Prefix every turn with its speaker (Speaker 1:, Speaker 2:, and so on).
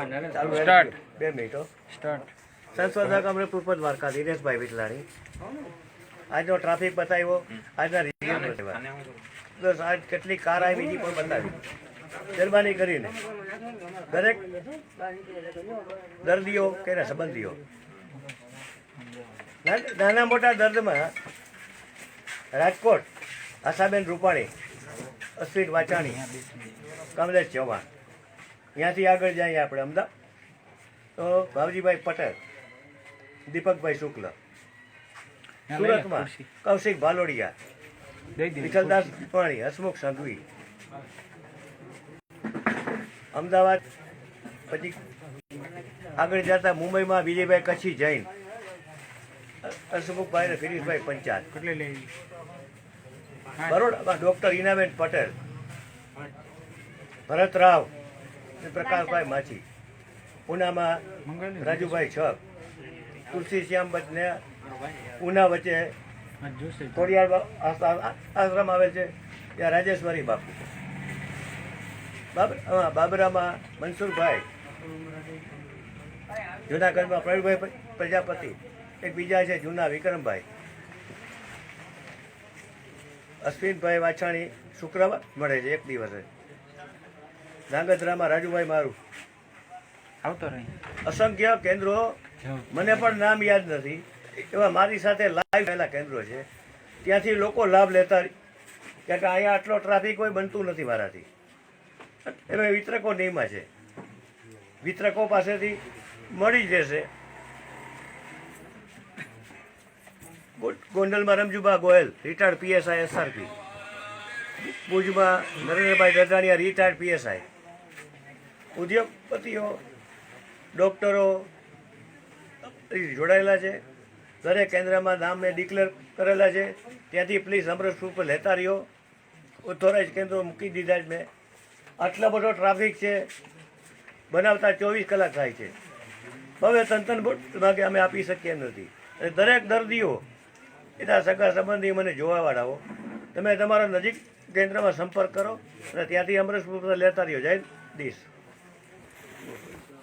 Speaker 1: Start
Speaker 2: 2 મિનિટો
Speaker 1: start
Speaker 2: સંશોધક અમને પૂર્વ દ્વારકા દિનેશભાઈ વિટલાણી આજનો ટ્રાફિક બતાવ્યો, આજના રિઝલ્ટ બતાવ્યા, બસ આજ કેટલી કાર આવી એ પણ બતાવી. મહેરબાની કરીને દરેક દર્દીઓ કે એના સંબંધીઓ નાના મોટા દર્દમાં રાજકોટ આશાબેન રૂપાણી, અશ્વિન વાચાણી, કમલેશ ચૌહાણ, ત્યાંથી આગળ જઈએ આપણે અમદાવાદ તો ભાવજીભાઈ પટેલ, દીપકભાઈ શુક્લ, સુરતમાં કૌશિક ભાલોડિયા, વિઠ્ઠલદાસ પાણી, હસમુખ સંઘવી, અમદાવાદ પછી આગળ જતા મુંબઈમાં વિજયભાઈ કચ્છી જૈન, હસમુખભાઈ ને ફિરીશભાઈ પંચાલ, બરોડામાં ડૉક્ટર ઈનાબેન પટેલ, ભરત રાવ, પ્રકાશભાઈ માછી, પૂનામાં રાજુભાઈ છક, તુલસી શ્યામ ને પૂના વચ્ચે ખોડિયાર આશ્રમ આવેલ છે ત્યાં રાજેશ્વરી બાપુ, બાબરામાં મનસુરભાઈ, જૂનાગઢમાં પ્રવીણભાઈ પ્રજાપતિ, એક બીજા છે જૂના વિક્રમભાઈ, અશ્વિનભાઈ વાછાણી શુક્રવાર મળે છે એક દિવસે, ધ્રાંગધ્રામાં રાજુભાઈ મારું,
Speaker 1: આવતો રહી
Speaker 2: અસંખ્ય કેન્દ્રો મને પણ નામ યાદ નથી એવા મારી સાથે લાઈવ થયેલા કેન્દ્રો છે. ત્યાંથી લોકો લાભ લેતા, કારણ કે અહીંયા આટલો ટ્રાફિક કોઈ બનતું નથી મારાથી. એમાં વિતરકો નિયમમાં છે, વિતરકો પાસેથી મળી જ રહેશે. ગોંડલમાં રમજુબા ગોયલ, રિટાયર્ડ પીએસઆઈ એસઆરપી, ભુજમાં નરેન્દ્રભાઈ દદાણીયા, રિટાયર્ડ પીએસઆઈ, ઉદ્યોગપતિઓ, ડૉક્ટરો જોડાયેલા છે. દરેક કેન્દ્રમાં નામ મેં ડિક્લેર કરેલા છે. ત્યાંથી પ્લીઝ અમૃત પ્રૂફ લેતા રહ્યો. ઓથોરાઇઝ કેન્દ્રો મૂકી દીધા જ મેં. આટલો બધો ટ્રાફિક છે, બનાવતા 24 કલાક થાય છે. હવે તંતન ભાગે અમે આપી શકીએ નથી. અને દરેક દર્દીઓ એના સગા સંબંધી મને જોવા વાળાઓ, તમે તમારા નજીક કેન્દ્રમાં સંપર્ક કરો અને ત્યાંથી અમૃત પ્રૂફ લેતા રહ્યો. જય દીશ.